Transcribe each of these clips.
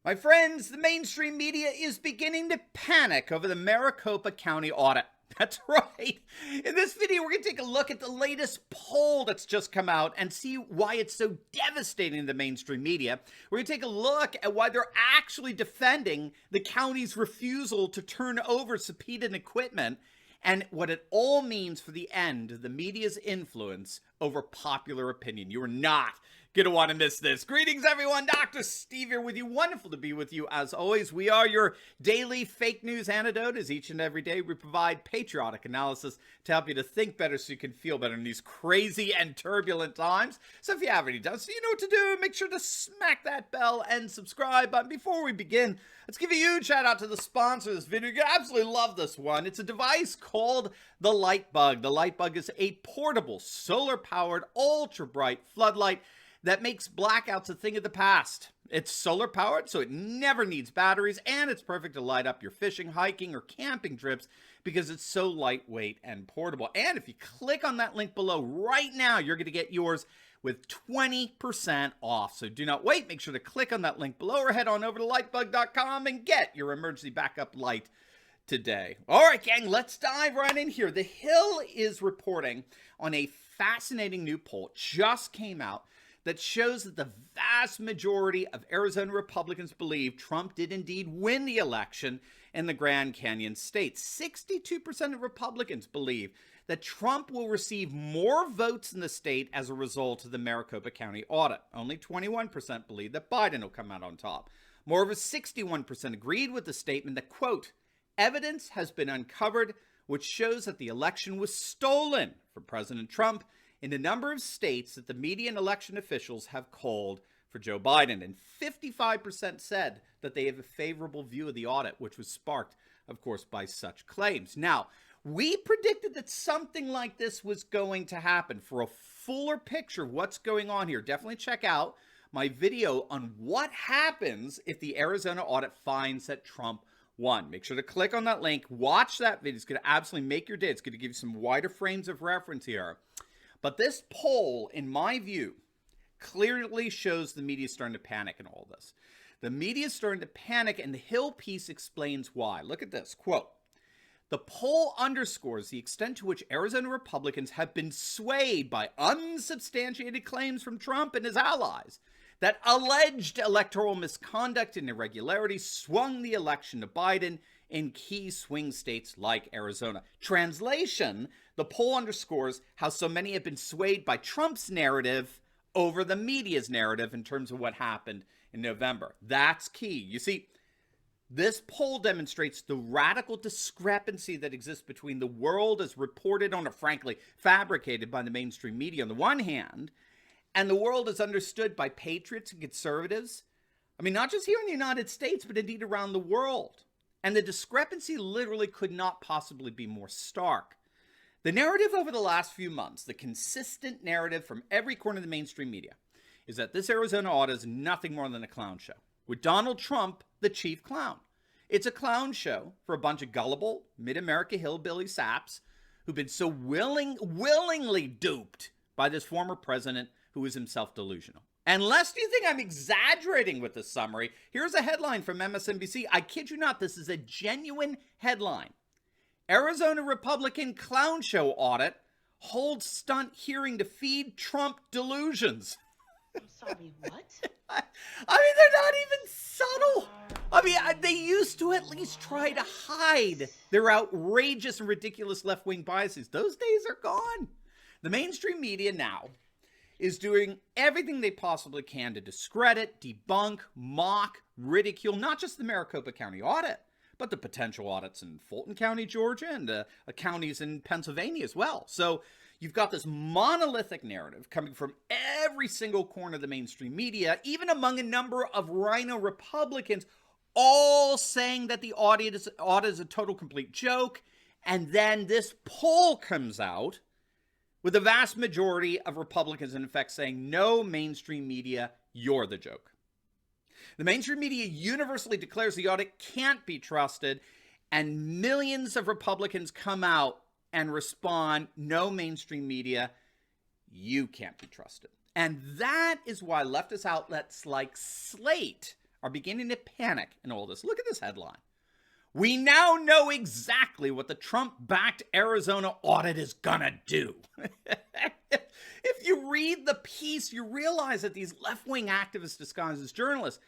My friends, the mainstream media is beginning to panic over the Maricopa County audit. That's right. In this video, we're going to take a look at the latest poll that's just come out and see why it's so devastating to the mainstream media. We're going to take a look at why they're actually defending the county's refusal to turn over subpoenaed equipment and what it all means for the end of the media's influence over popular opinion. You are not going to want to miss this. Greetings, everyone. Dr. Steve here with you. Wonderful to be with you. As always, we are your daily fake news antidote. As each and every day, we provide patriotic analysis to help you to think better so you can feel better in these crazy and turbulent times. So if you have any doubts, you know what to do. Make sure to smack that bell and subscribe button. Before we begin, let's give a huge shout out to the sponsor of this video. You're going to absolutely love this one. It's a device called the Lightbug. The Lightbug is a portable, solar-powered, ultra-bright floodlight that makes blackouts a thing of the past. It's solar powered, so it never needs batteries, and it's perfect to light up your fishing, hiking, or camping trips because it's so lightweight and portable. And if you click on that link below right now, you're going to get yours with 20% off. So do not wait. Make sure to click on that link below or head on over to lightbug.com and get your emergency backup light today. All right, gang, let's dive right in here. The Hill is reporting on a fascinating new poll. It just came out that shows that the vast majority of Arizona Republicans believe Trump did indeed win the election in the Grand Canyon state. 62% of Republicans believe that Trump will receive more votes in the state as a result of the Maricopa County audit. Only 21% believe that Biden will come out on top. Moreover, 61% agreed with the statement that, quote, evidence has been uncovered which shows that the election was stolen from President Trump in a number of states that the media and election officials have called for Joe Biden. And 55% said that they have a favorable view of the audit, which was sparked, of course, by such claims. Now, we predicted that something like this was going to happen. For a fuller picture of what's going on here, definitely check out my video on what happens if the Arizona audit finds that Trump won. Make sure to click on that link. Watch that video. It's going to absolutely make your day. It's going to give you some wider frames of reference here. But this poll, in my view, clearly shows the media is starting to panic in all this. The media is starting to panic, and the Hill piece explains why. Look at this. Quote, the poll underscores the extent to which Arizona Republicans have been swayed by unsubstantiated claims from Trump and his allies that alleged electoral misconduct and irregularities swung the election to Biden in key swing states like Arizona. Translation, the poll underscores how so many have been swayed by Trump's narrative over the media's narrative in terms of what happened in November. That's key. You see, this poll demonstrates the radical discrepancy that exists between the world as reported on, or frankly, fabricated by the mainstream media on the one hand, and the world as understood by patriots and conservatives. I mean, not just here in the United States, but indeed around the world. And the discrepancy literally could not possibly be more stark. The narrative over the last few months, the consistent narrative from every corner of the mainstream media, is that this Arizona audit is nothing more than a clown show, with Donald Trump the chief clown. It's a clown show for a bunch of gullible, mid-America hillbilly saps who've been so willingly duped by this former president who is himself delusional. Unless you think I'm exaggerating with this summary, here's a headline from MSNBC. I kid you not, this is a genuine headline. Arizona Republican clown show audit holds stunt hearing to feed Trump delusions. I'm sorry, what? I mean, they're not even subtle. I mean, they used to at least try to hide their outrageous and ridiculous left-wing biases. Those days are gone. The mainstream media now is doing everything they possibly can to discredit, debunk, mock, ridicule, not just the Maricopa County audit, but the potential audits in Fulton County, Georgia, and counties in Pennsylvania as well. So you've got this monolithic narrative coming from every single corner of the mainstream media, even among a number of rhino Republicans, all saying that the audit is a total complete joke. And then this poll comes out with the vast majority of Republicans, in effect, saying, no, mainstream media, you're the joke. The mainstream media universally declares the audit can't be trusted, and millions of Republicans come out and respond, no, mainstream media, you can't be trusted. And that is why leftist outlets like Slate are beginning to panic in all this. Look at this headline. We now know exactly what the Trump-backed Arizona audit is gonna do. If you read the piece, you realize that these left-wing activists disguised as journalists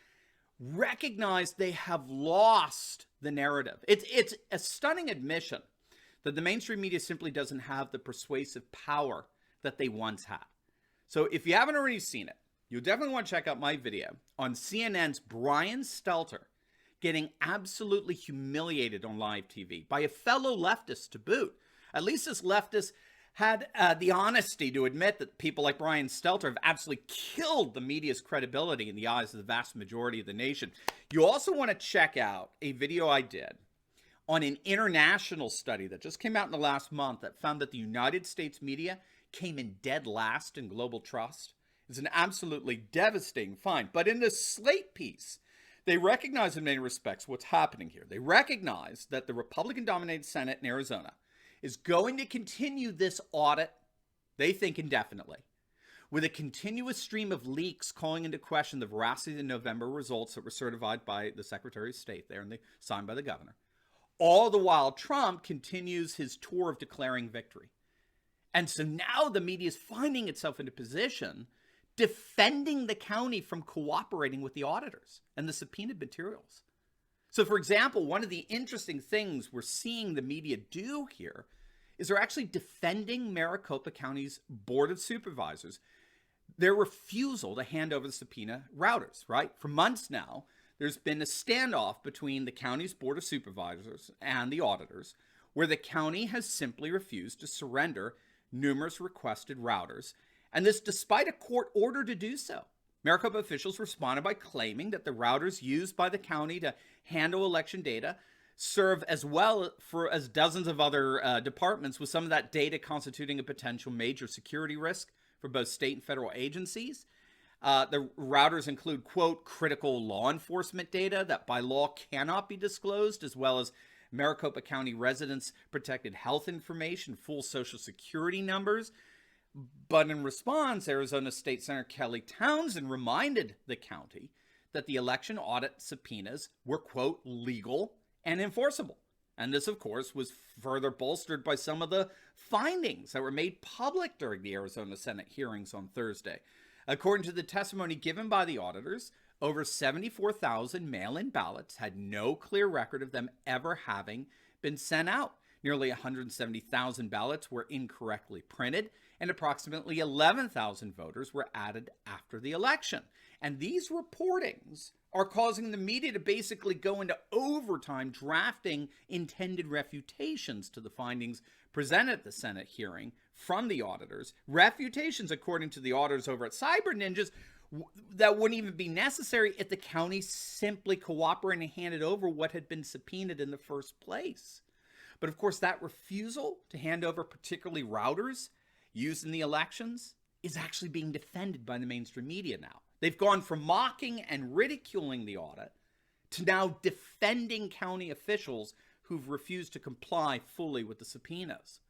recognize they have lost the narrative. It's a stunning admission that the mainstream media simply doesn't have the persuasive power that they once had. So if you haven't already seen it, you'll definitely want to check out my video on CNN's Brian Stelter getting absolutely humiliated on live TV by a fellow leftist to boot. At least this leftist had the honesty to admit that people like Brian Stelter have absolutely killed the media's credibility in the eyes of the vast majority of the nation. You also want to check out a video I did on an international study that just came out in the last month that found that the United States media came in dead last in global trust. It's an absolutely devastating find. But in this Slate piece, they recognize in many respects what's happening here. They recognize that the Republican-dominated Senate in Arizona is going to continue this audit, they think, indefinitely, with a continuous stream of leaks calling into question the veracity of the November results that were certified by the Secretary of State there and signed by the governor. All the while, Trump continues his tour of declaring victory. And so now the media is finding itself in a position defending the county from cooperating with the auditors and the subpoenaed materials. So, for example, one of the interesting things we're seeing the media do here is they're actually defending Maricopa County's Board of Supervisors, their refusal to hand over the subpoena routers, right? For months now, there's been a standoff between the county's Board of Supervisors and the auditors, where the county has simply refused to surrender numerous requested routers, and this despite a court order to do so. Maricopa officials responded by claiming that the routers used by the county to handle election data serve as well as dozens of other departments, with some of that data constituting a potential major security risk for both state and federal agencies. The routers include, quote, critical law enforcement data that by law cannot be disclosed, as well as Maricopa County residents' protected health information, full social security numbers. But in response, Arizona State Senator Kelly Townsend reminded the county that the election audit subpoenas were, quote, legal and enforceable. And this, of course, was further bolstered by some of the findings that were made public during the Arizona Senate hearings on Thursday. According to the testimony given by the auditors, over 74,000 mail-in ballots had no clear record of them ever having been sent out. Nearly 170,000 ballots were incorrectly printed, and approximately 11,000 voters were added after the election. And these reportings are causing the media to basically go into overtime drafting intended refutations to the findings presented at the Senate hearing from the auditors. Refutations, according to the auditors over at Cyber Ninjas, that wouldn't even be necessary if the county simply cooperated and handed over what had been subpoenaed in the first place. But of course, that refusal to hand over particularly routers used in the elections is actually being defended by the mainstream media now. They've gone from mocking and ridiculing the audit to now defending county officials who've refused to comply fully with the subpoenas.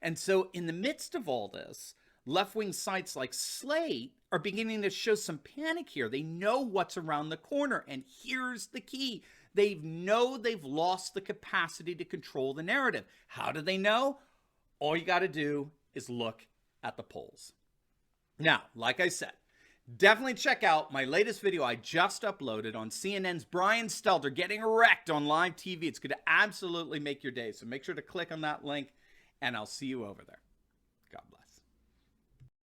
And so in the midst of all this, left-wing sites like Slate are beginning to show some panic here. They know what's around the corner, and here's the key. They know they've lost the capacity to control the narrative. How do they know? All you got to do is look at the polls. Now, like I said, definitely check out my latest video I just uploaded on CNN's Brian Stelter getting wrecked on live TV. It's going to absolutely make your day. So make sure to click on that link, and I'll see you over there. God bless.